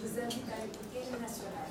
vous invite à écouter le national.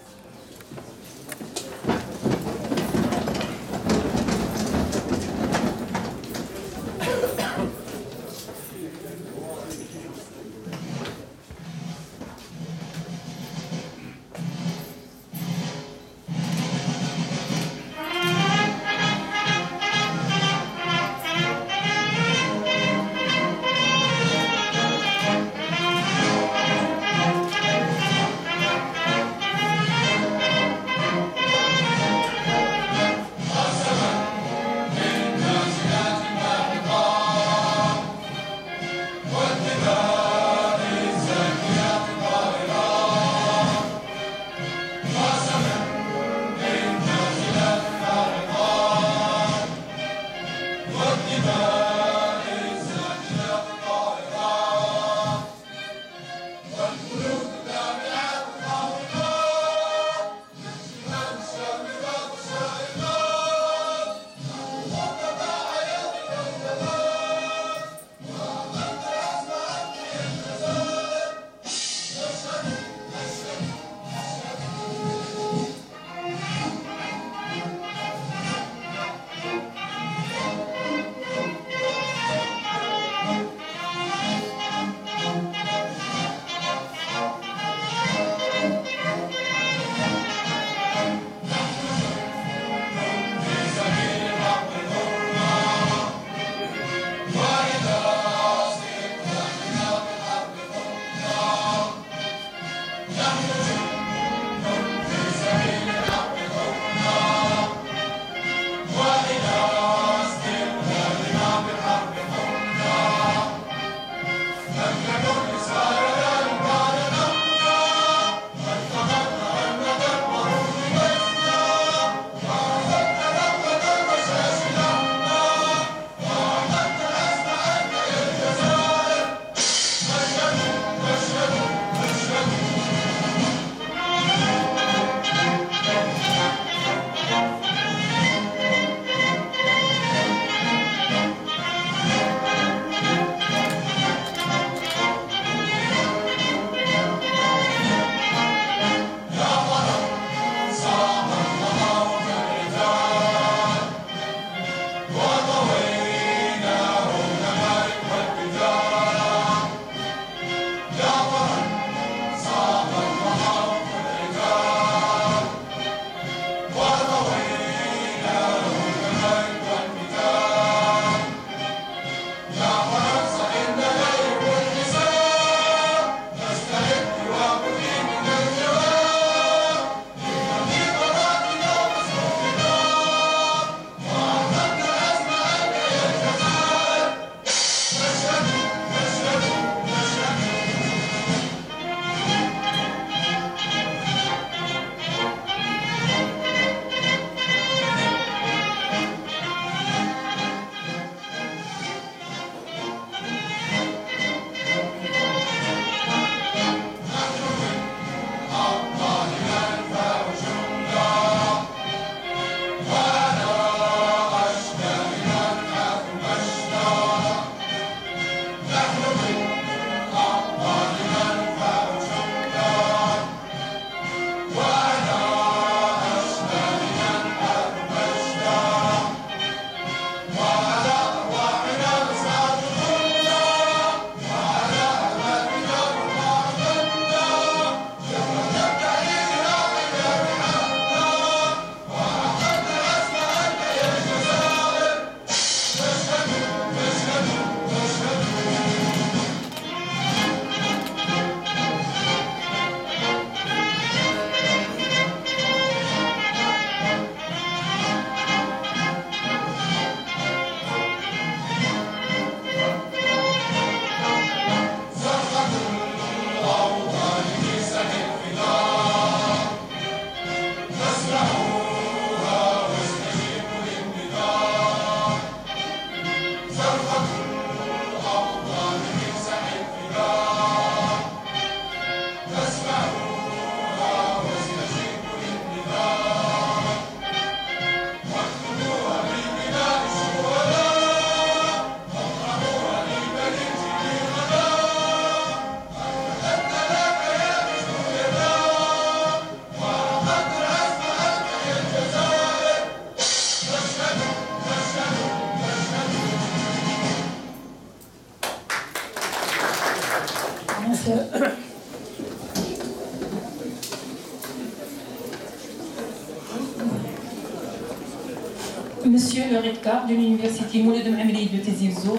Monsieur le recteur de l'Université Mouloud Mouhammed de Tizi Ouzou,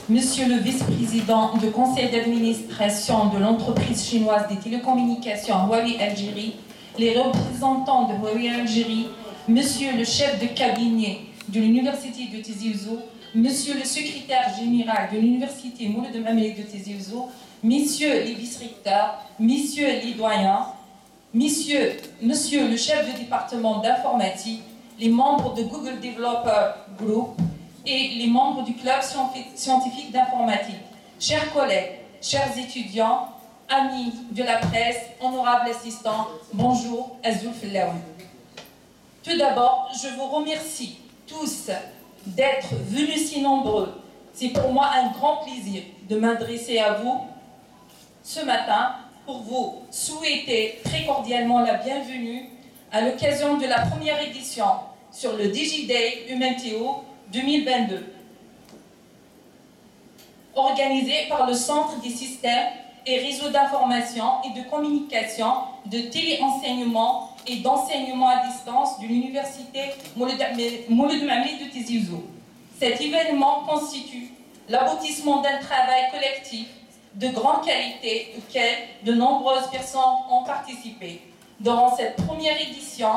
Monsieur le vice-président du conseil d'administration de l'entreprise chinoise des télécommunications Huawei Algérie, les représentants de Huawei Algérie, Monsieur le chef de cabinet de l'Université de Tizi Ouzou, Monsieur le secrétaire général de l'Université Mouloud Mouhammed de Tizi Ouzou, Messieurs les vice-recteurs, Messieurs les doyens, Monsieur le chef de département d'informatique, les membres de Google Developer Group et les membres du club scientifique d'informatique. Chers collègues, chers étudiants, amis de la presse, honorables assistants, bonjour, Azoul Fillaoui. Tout d'abord, je vous remercie tous d'être venus si nombreux. C'est pour moi un grand plaisir de m'adresser à vous ce matin pour vous souhaiter très cordialement la bienvenue à l'occasion de la première édition sur le DigiDay UMTO 2022, organisé par le Centre des systèmes et réseaux d'information et de communication, de téléenseignement et d'enseignement à distance de l'Université Mouloud Mouhammed de Tizi Ouzou. Cet événement constitue l'aboutissement d'un travail collectif de grande qualité auquel de nombreuses personnes ont participé. Durant cette première édition,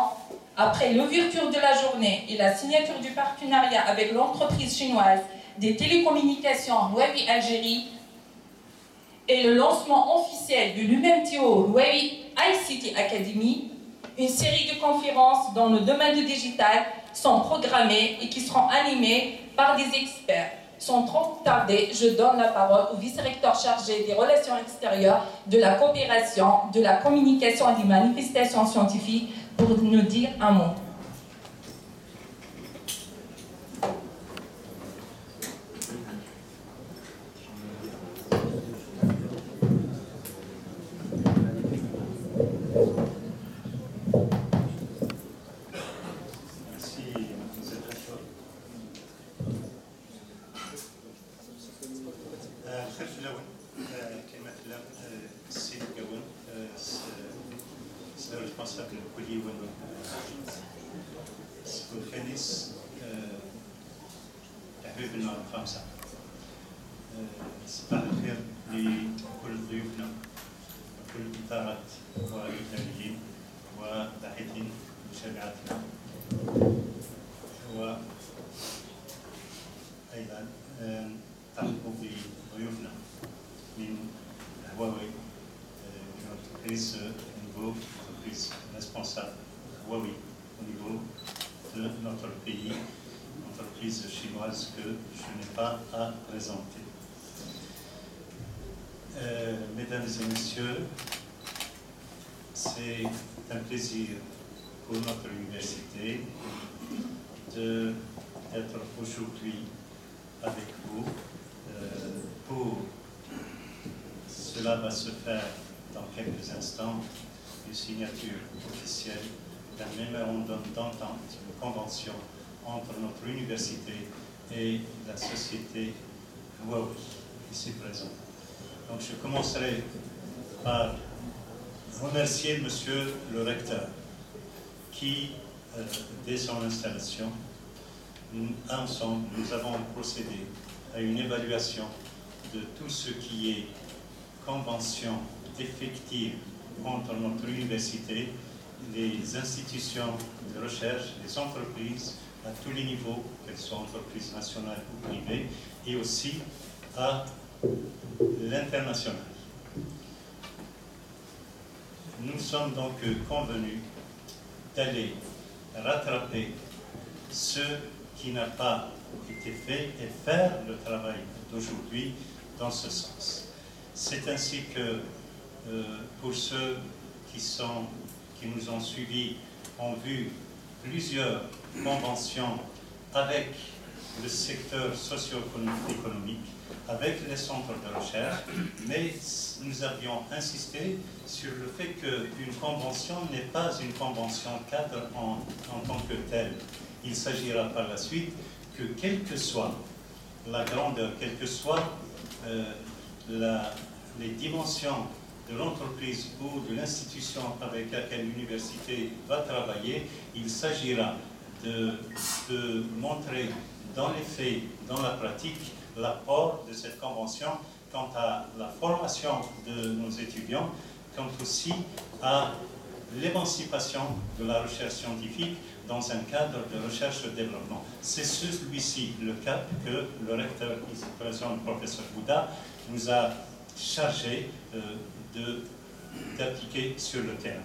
après l'ouverture de la journée et la signature du partenariat avec l'entreprise chinoise des télécommunications Huawei Algérie et le lancement officiel de l'UMTO Huawei ICT Academy, une série de conférences dans le domaine du digital sont programmées et qui seront animées par des experts. Sans trop tarder, je donne la parole au vice-recteur chargé des relations extérieures, de la coopération, de la communication et des manifestations scientifiques pour nous dire un mot. حبيبنا الخمسة صباح الخير لكل ضيوفنا وكل إطارات والإداريين وباحثين مشاريعاتنا وأيضا ترحبوا بضيوفنا من هواوي une entreprise niveau entreprise responsable Huawei au niveau de notre pays, entreprise chinoise que je n'ai pas à présenter. Mesdames et messieurs, c'est un plaisir pour notre université d'être aujourd'hui avec vous. Cela va se faire dans quelques instants, une signature officielle d'un mémorandum d'entente, une convention entre notre université et la société Huawei, ici présente. Donc je commencerai par remercier Monsieur le recteur qui, dès son installation, ensemble, nous avons procédé à une évaluation de tout ce qui est convention effective entre notre université, les institutions de recherche, les entreprises à tous les niveaux, qu'elles soient entreprises nationales ou privées, et aussi à l'international. Nous sommes donc convenus d'aller rattraper ce qui n'a pas été fait et faire le travail d'aujourd'hui dans ce sens. C'est ainsi que pour ceux qui nous ont suivis ont vu plusieurs conventions avec le secteur socio-économique, avec les centres de recherche, mais nous avions insisté sur le fait qu'une convention n'est pas une convention cadre en tant que telle. Il s'agira par la suite que quelle que soit la grandeur, quelles que soient les dimensions de l'entreprise ou de l'institution avec laquelle l'université va travailler, il s'agira de montrer dans les faits, dans la pratique, l'apport de cette convention quant à la formation de nos étudiants, quant aussi à l'émancipation de la recherche scientifique dans un cadre de recherche et développement. C'est celui-ci le cap que le recteur ici présent, le professeur Bouda, nous a chargé d'appliquer sur le terrain.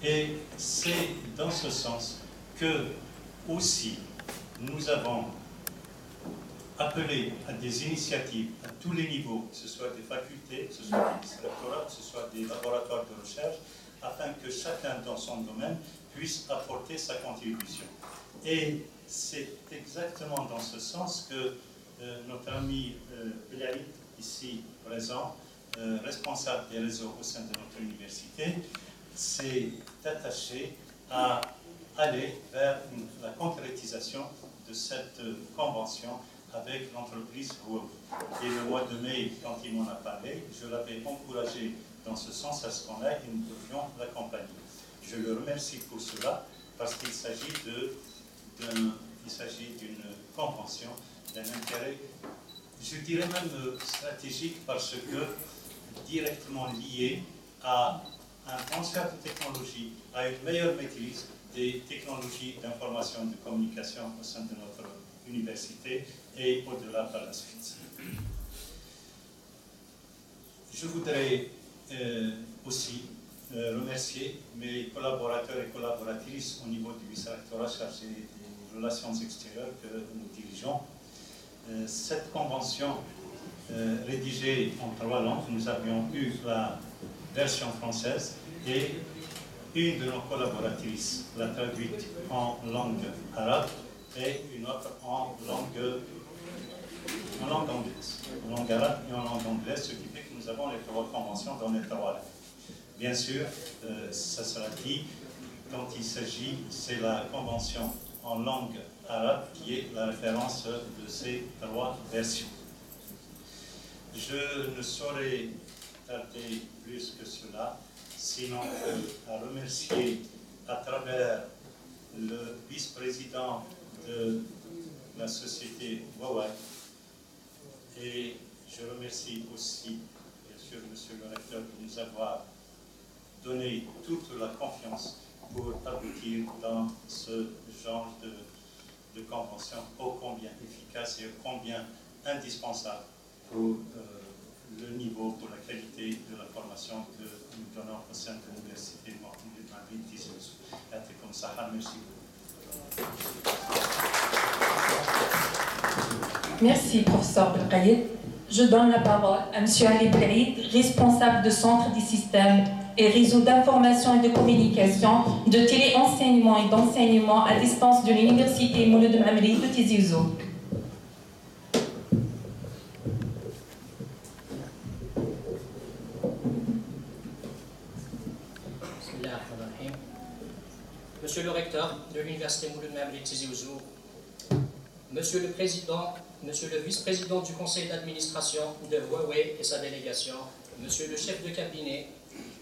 Et c'est dans ce sens que aussi nous avons appelé à des initiatives à tous les niveaux, que ce soit des facultés, que ce soit des rectorats, que ce soit des laboratoires de recherche, afin que chacun dans son domaine puisse apporter sa contribution. Et c'est exactement dans ce sens que notre ami Blaïd, ici présent, responsable des réseaux au sein de notre université, s'est attaché à aller vers la concrétisation de cette convention avec l'entreprise Huawei. Et le mois de mai, quand il m'en a parlé, je l'avais encouragé dans ce sens à ce qu'on aille et nous devions l'accompagner. Je le remercie pour cela parce qu'il s'agit d'une convention d'un intérêt, je dirais même stratégique, parce que directement lié à un transfert de technologie, à une meilleure maîtrise des technologies d'information et de communication au sein de notre université et au-delà par la suite. Je voudrais aussi remercier mes collaborateurs et collaboratrices au niveau du vice-rectorat chargé des relations extérieures que nous dirigeons. Cette convention rédigée en 3 langues, nous avions eu la version française et une de nos collaboratrices l'a traduite en langue arabe et une autre en langue anglaise. En langue arabe et en langue anglaise, ce qui fait que nous avons les 3 conventions dans les 3 langues. Bien sûr, ça sera dit, quand il s'agit, c'est la convention en langue arabe qui est la référence de ces 3 versions. Je ne saurais tarder plus que cela, sinon à remercier à travers le vice-président de la société Huawei, et je remercie aussi, bien sûr, monsieur le recteur, de nous avoir donné toute la confiance pour aboutir dans ce genre de convention ô combien efficace et ô combien indispensable pour le niveau, pour la qualité de la formation que nous donnons au sein de l'université de Madrid. Merci beaucoup. Merci, professeur Belkayed. Je donne la parole à M. Ali Blaïd, responsable du Centre des systèmes et réseaux d'information et de communication, de téléenseignement et d'enseignement à distance de l'Université Mouloud Mamri de Tizi Ouzou. Monsieur le recteur de l'Université Mouloud Mamri de Tizi Ouzou, Monsieur le Président, Monsieur le Vice-président du Conseil d'administration de Huawei et sa délégation, Monsieur le chef de cabinet,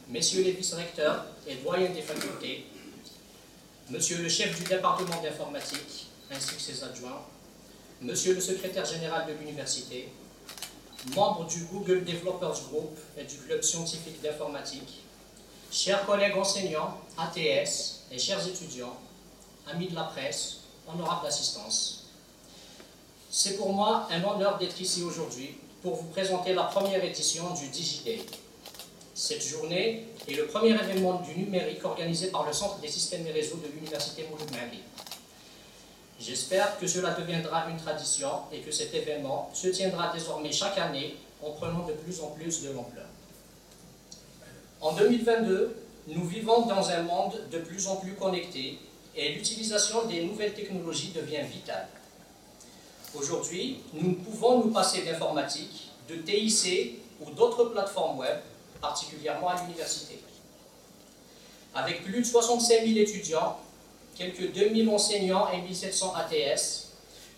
Messieurs les vice-recteurs et doyens des facultés, Monsieur le chef du département d'informatique ainsi que ses adjoints, Monsieur le secrétaire général de l'université, membres du Google Developers Group et du club scientifique d'informatique, chers collègues enseignants, ATS et chers étudiants, amis de la presse, honorable assistance. C'est pour moi un honneur d'être ici aujourd'hui pour vous présenter la première édition du DigiDay. Cette journée est le premier événement du numérique organisé par le Centre des systèmes et réseaux de l'Université Mouloud Mamri. J'espère que cela deviendra une tradition et que cet événement se tiendra désormais chaque année en prenant de plus en plus de l'ampleur. En 2022, nous vivons dans un monde de plus en plus connecté et l'utilisation des nouvelles technologies devient vitale. Aujourd'hui, nous ne pouvons nous passer d'informatique, de TIC ou d'autres plateformes web, particulièrement à l'université. Avec plus de 65 000 étudiants, quelques 2 000 enseignants et 1 700 ATS,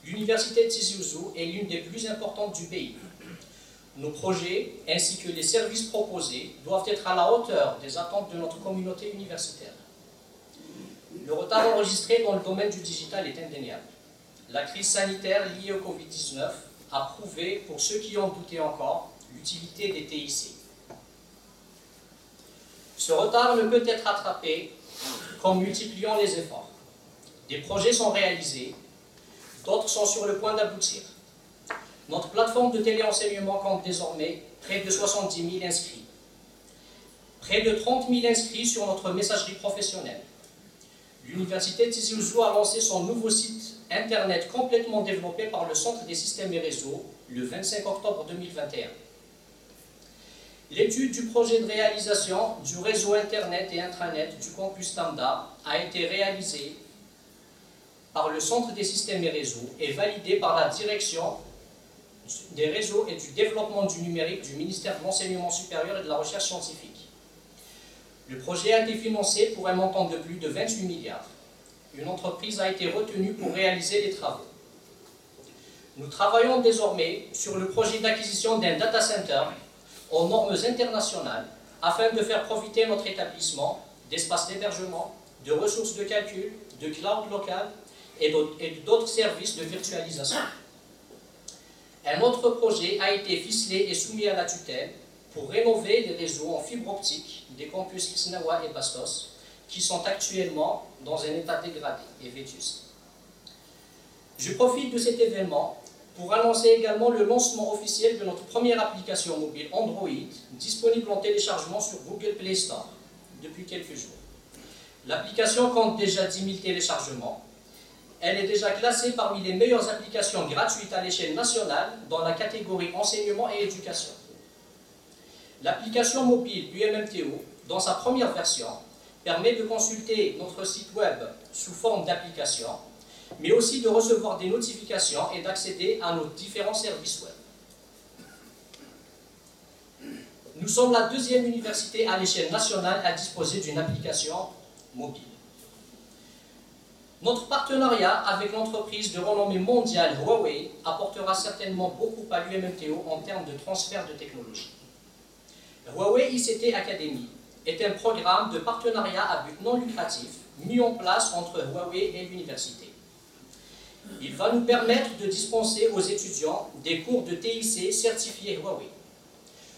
l'université de Tizi Ouzou est l'une des plus importantes du pays. Nos projets ainsi que les services proposés doivent être à la hauteur des attentes de notre communauté universitaire. Le retard enregistré dans le domaine du digital est indéniable. La crise sanitaire liée au Covid-19 a prouvé, pour ceux qui en doutaient encore, l'utilité des TIC. Ce retard ne peut être rattrapé qu'en multipliant les efforts. Des projets sont réalisés, d'autres sont sur le point d'aboutir. Notre plateforme de téléenseignement compte désormais près de 70 000 inscrits. Près de 30 000 inscrits sur notre messagerie professionnelle. L'Université de Tizi Ouzou a lancé son nouveau site internet complètement développé par le Centre des systèmes et réseaux le 25 octobre 2021. L'étude du projet de réalisation du réseau internet et intranet du campus Tamda a été réalisée par le Centre des systèmes et réseaux et validée par la direction des réseaux et du développement du numérique du ministère de l'Enseignement supérieur et de la Recherche scientifique. Le projet a été financé pour un montant de plus de 28 milliards. Une entreprise a été retenue pour réaliser les travaux. Nous travaillons désormais sur le projet d'acquisition d'un data center aux normes internationales afin de faire profiter notre établissement d'espaces d'hébergement, de ressources de calcul, de cloud local et d'autres services de virtualisation. Un autre projet a été ficelé et soumis à la tutelle pour rénover les réseaux en fibre optique des campus Xnawa et Bastos, qui sont actuellement dans un état dégradé et vétuste. Je profite de cet événement pour annoncer également le lancement officiel de notre première application mobile Android, disponible en téléchargement sur Google Play Store depuis quelques jours. L'application compte déjà 10 000 téléchargements. Elle est déjà classée parmi les meilleures applications gratuites à l'échelle nationale dans la catégorie enseignement et éducation. L'application mobile UMMTO, dans sa première version, permet de consulter notre site web sous forme d'application, mais aussi de recevoir des notifications et d'accéder à nos différents services web. Nous sommes la deuxième université à l'échelle nationale à disposer d'une application mobile. Notre partenariat avec l'entreprise de renommée mondiale Huawei apportera certainement beaucoup à l'UMMTO en termes de transfert de technologie. Huawei ICT Academy est un programme de partenariat à but non lucratif mis en place entre Huawei et l'université. Il va nous permettre de dispenser aux étudiants des cours de TIC certifiés Huawei.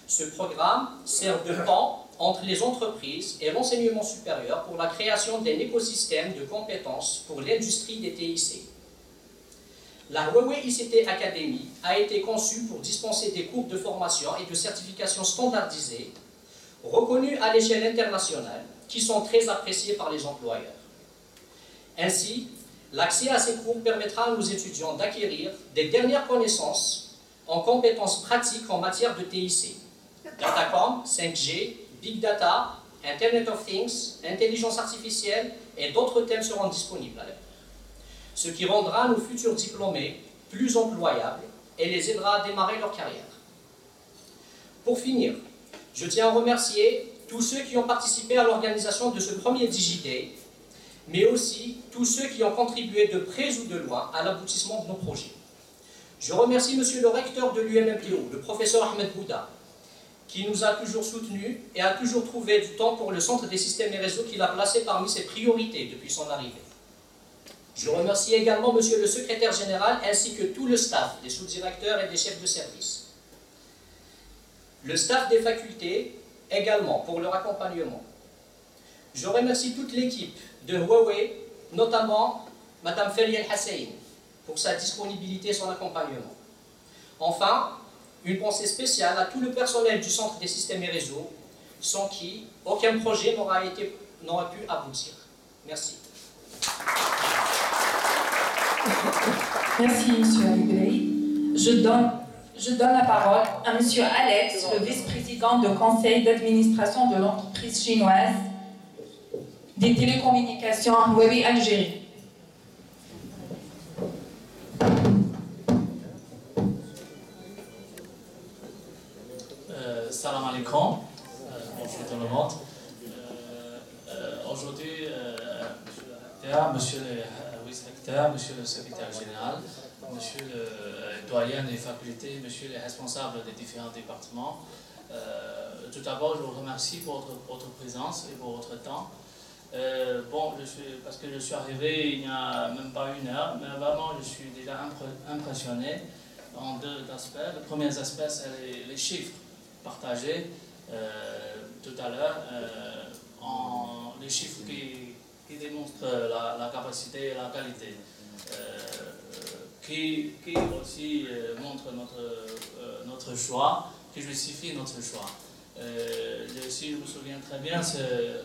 Ce programme sert de pont entre les entreprises et l'enseignement supérieur pour la création d'un écosystème de compétences pour l'industrie des TIC. La Huawei ICT Academy a été conçue pour dispenser des cours de formation et de certification standardisés, reconnus à l'échelle internationale, qui sont très appréciés par les employeurs. Ainsi, l'accès à ces cours permettra à nos étudiants d'acquérir des dernières connaissances en compétences pratiques en matière de TIC, Datacom, 5G, Big Data, Internet of Things, intelligence artificielle et d'autres thèmes seront disponibles à l'avenir. Ce qui rendra nos futurs diplômés plus employables et les aidera à démarrer leur carrière. Pour finir, je tiens à remercier tous ceux qui ont participé à l'organisation de ce premier DigiDay, mais aussi tous ceux qui ont contribué de près ou de loin à l'aboutissement de nos projets. Je remercie Monsieur le recteur de l'UMMTO, le professeur Ahmed Bouda, qui nous a toujours soutenus et a toujours trouvé du temps pour le Centre des systèmes et réseaux qu'il a placé parmi ses priorités depuis son arrivée. Je remercie également Monsieur le secrétaire général ainsi que tout le staff, des sous-directeurs et des chefs de service. Le staff des facultés également pour leur accompagnement. Je remercie toute l'équipe de Huawei, notamment Mme Feria El-Hassain, pour sa disponibilité et son accompagnement. Enfin, une pensée spéciale à tout le personnel du Centre des systèmes et réseaux, sans qui aucun projet n'aurait pu aboutir. Merci. Merci, M. Alibey. Je donne la parole à M. Alex, le vice-président du conseil d'administration de l'entreprise chinoise des télécommunications Huawei Algérie. Salam alaikum, bonjour tout le monde. Aujourd'hui, monsieur le vice-recteur, monsieur le secrétaire général, monsieur le doyen des facultés, monsieur les responsables des différents départements, tout d'abord, je vous remercie pour votre présence et pour votre temps. Parce que je suis arrivé il n'y a même pas une heure, mais vraiment je suis déjà impressionné en deux aspects. Le premier aspect, c'est les chiffres partagés tout à l'heure, les chiffres qui démontrent la capacité et la qualité, qui aussi montrent notre choix, qui justifient notre choix. Si je me souviens très bien, c'est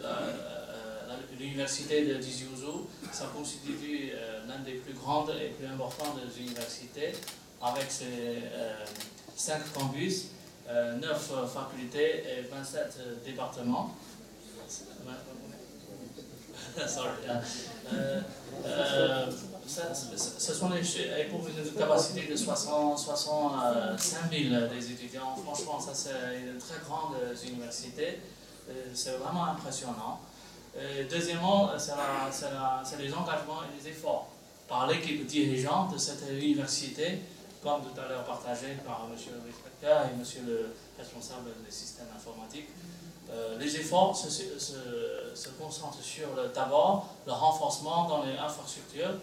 l'université de Tizi Ouzou, ça constitue l'une des plus grandes et plus importantes universités, avec ses 5 campus, 9 facultés et 27 départements. Sorry. Ce sont et pour une capacité de 65 000 des étudiants. Franchement, ça c'est une très grande université. C'est vraiment impressionnant. Deuxièmement, c'est les engagements et les efforts par l'équipe dirigeante de cette université, comme tout à l'heure partagé par M. le vice-recteur et M. le responsable des systèmes informatiques. Les efforts se concentrent sur d'abord le renforcement dans les infrastructures,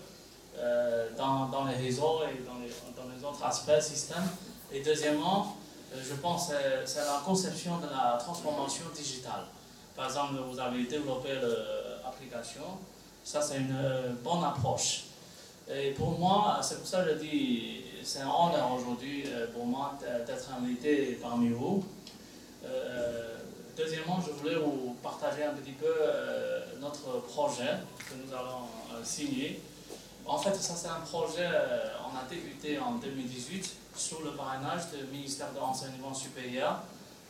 dans les réseaux et dans les autres aspects systèmes. Et deuxièmement, je pense que c'est la conception de la transformation digitale. Par exemple, vous avez développé l'application, ça c'est une bonne approche. Et pour moi, c'est pour ça que je dis, c'est un honneur aujourd'hui pour moi d'être invité parmi vous. Deuxièmement, je voulais vous partager un petit peu notre projet que nous allons signer. En fait, ça c'est un projet, on a débuté en 2018 sous le parrainage du ministère de l'Enseignement supérieur.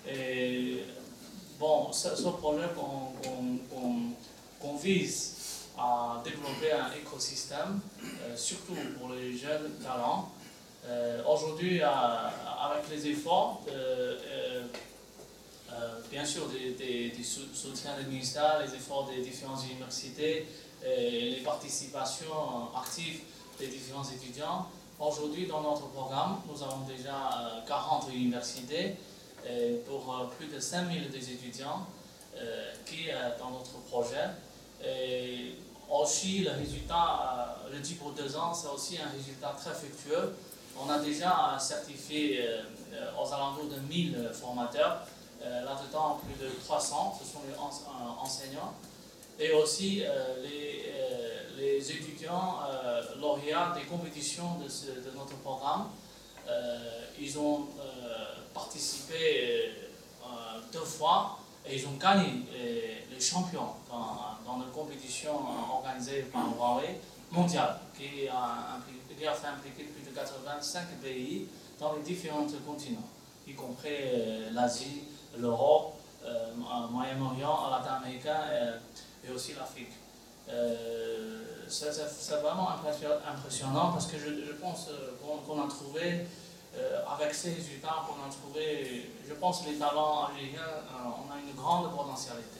Et bon, ce projet qu'on vise à développer un écosystème, surtout pour les jeunes talents. Aujourd'hui, avec les efforts, bien sûr, des soutiens des ministères, les efforts des différentes universités, et les participations actives des différents étudiants. Aujourd'hui, dans notre programme, nous avons déjà 40 universités pour plus de 5 000 des étudiants qui sont dans notre projet. Et aussi, le résultat, je dis pour 2 ans, c'est aussi un résultat très fructueux. On a déjà certifié aux alentours de 1000 formateurs. Là-dedans, plus de 300, ce sont les enseignants. Et aussi les étudiants lauréats des compétitions de notre programme. Ils ont participé 2 fois et ils ont gagné les champions dans une compétition organisée par Huawei mondiale qui a fait impliquer plus de 85 pays dans les différents continents, y compris l'Asie, l'Europe, Moyen-Orient, Latin-Américain et aussi l'Afrique. C'est vraiment impressionnant parce que je pense qu'on a trouvé, avec ces résultats qu'on a trouvé, je pense que les talents algériens, on a une grande potentialité.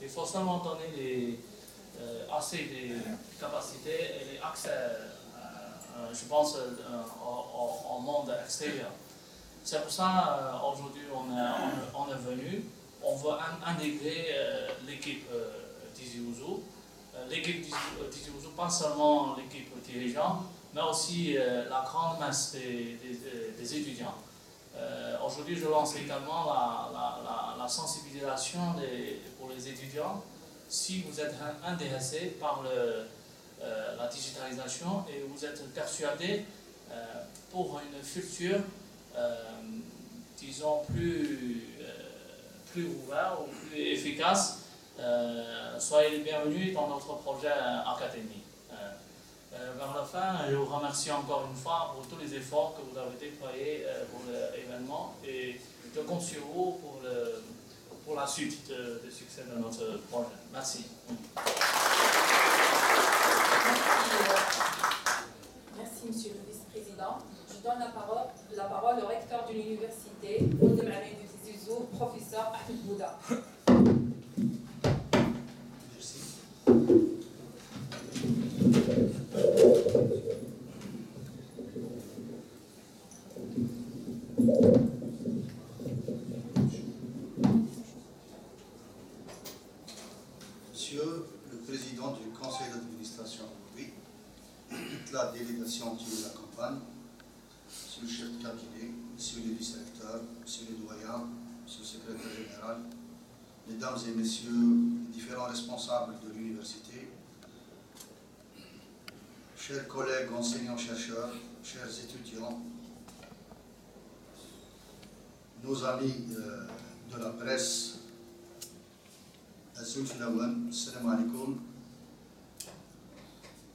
Il faut seulement donner assez de capacités et les accès, je pense, au monde extérieur. C'est pour ça aujourd'hui on est venu, on veut intégrer l'équipe Tizi Ouzou. L'équipe Tizi Ouzou, pas seulement l'équipe dirigeante, mais aussi la grande masse des étudiants. Aujourd'hui, je lance également la sensibilisation pour les étudiants. Si vous êtes intéressés par la digitalisation et vous êtes persuadés pour une future, disons, plus ouverte ou plus efficace, soyez les bienvenus dans notre projet académique. Vers la fin, je vous remercie encore une fois pour tous les efforts que vous avez déployés pour l'événement et je compte sur vous pour la suite du succès de notre projet. Merci. Merci, Monsieur le Vice-président. Je donne la parole au recteur de l'université, Mouled Mabri de Tizi Ouzou, professeur Ahmed Bouda. Monsieur Monsieur le Président du Conseil d'administration, oui, et toute la délégation qui nous accompagne, Monsieur le chef de cabinet, Monsieur le vice-recteur, Monsieur le doyen, Monsieur le secrétaire général, Mesdames et Messieurs les différents responsables de l'université, chers collègues enseignants-chercheurs, chers étudiants, nos amis de la presse, Assalamu alaikum.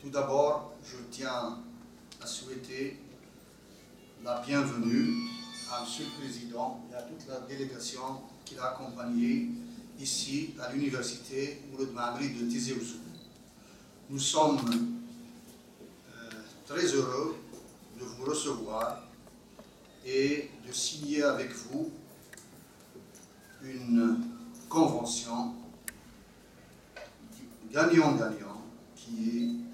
Tout d'abord, je tiens à souhaiter la bienvenue à M. le Président et à toute la délégation qui l'a accompagné ici à l'université Mouloud Maamri de Tizi Ouzou. Nous sommes très heureux de vous recevoir et de signer avec vous une convention gagnant-gagnant qui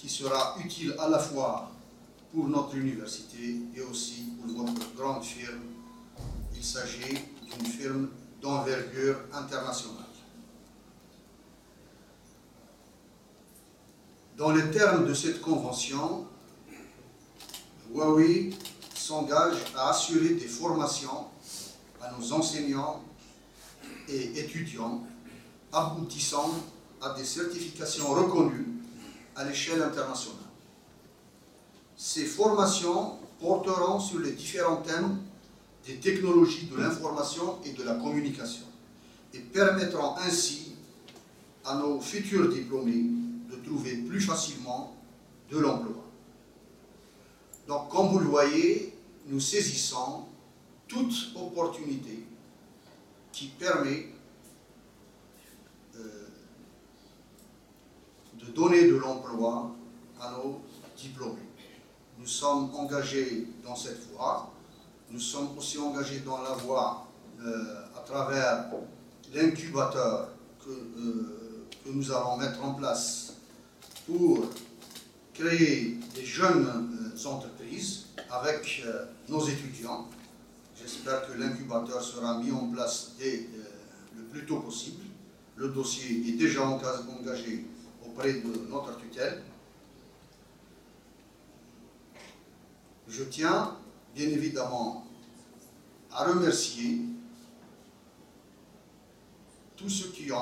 sera utile à la fois pour notre université et aussi pour votre grande firme. Il s'agit d'une firme d'envergure internationale. Dans les termes de cette convention, Huawei s'engage à assurer des formations à nos enseignants et étudiants aboutissant à des certifications reconnues à l'échelle internationale. Ces formations porteront sur les différents thèmes des technologies de l'information et de la communication et permettront ainsi à nos futurs diplômés de trouver plus facilement de l'emploi. Donc, comme vous le voyez, nous saisissons toute opportunité qui permet de donner de l'emploi à nos diplômés. Nous sommes engagés dans cette voie. Nous sommes aussi engagés dans la voie à travers l'incubateur que nous allons mettre en place pour créer des jeunes entreprises avec nos étudiants. J'espère que l'incubateur sera mis en place dès le plus tôt possible. Le dossier est déjà engagé auprès de notre tutelle. Je tiens bien évidemment à remercier tous ceux qui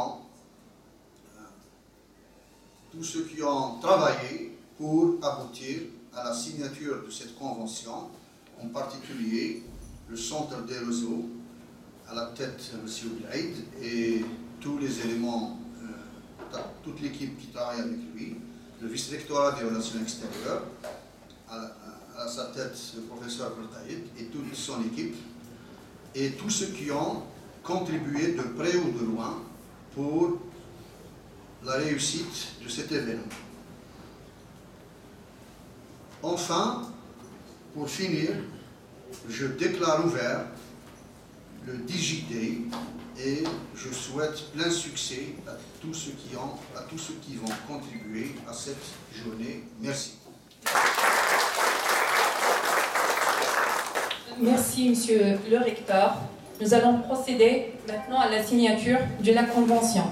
ont travaillé pour aboutir à la signature de cette convention, en particulier le centre des réseaux, à la tête M. Blaïd et tous les éléments, toute l'équipe qui travaille avec lui, le vice-rectorat des relations extérieures, à sa tête le professeur Bertaïd et toute son équipe, et tous ceux qui ont contribué de près ou de loin pour la réussite de cet événement. Enfin, pour finir, je déclare ouvert le DigiDay et je souhaite plein succès à tous ceux qui vont contribuer à cette journée. Merci. Merci, Monsieur le Recteur. Nous allons procéder maintenant à la signature de la Convention.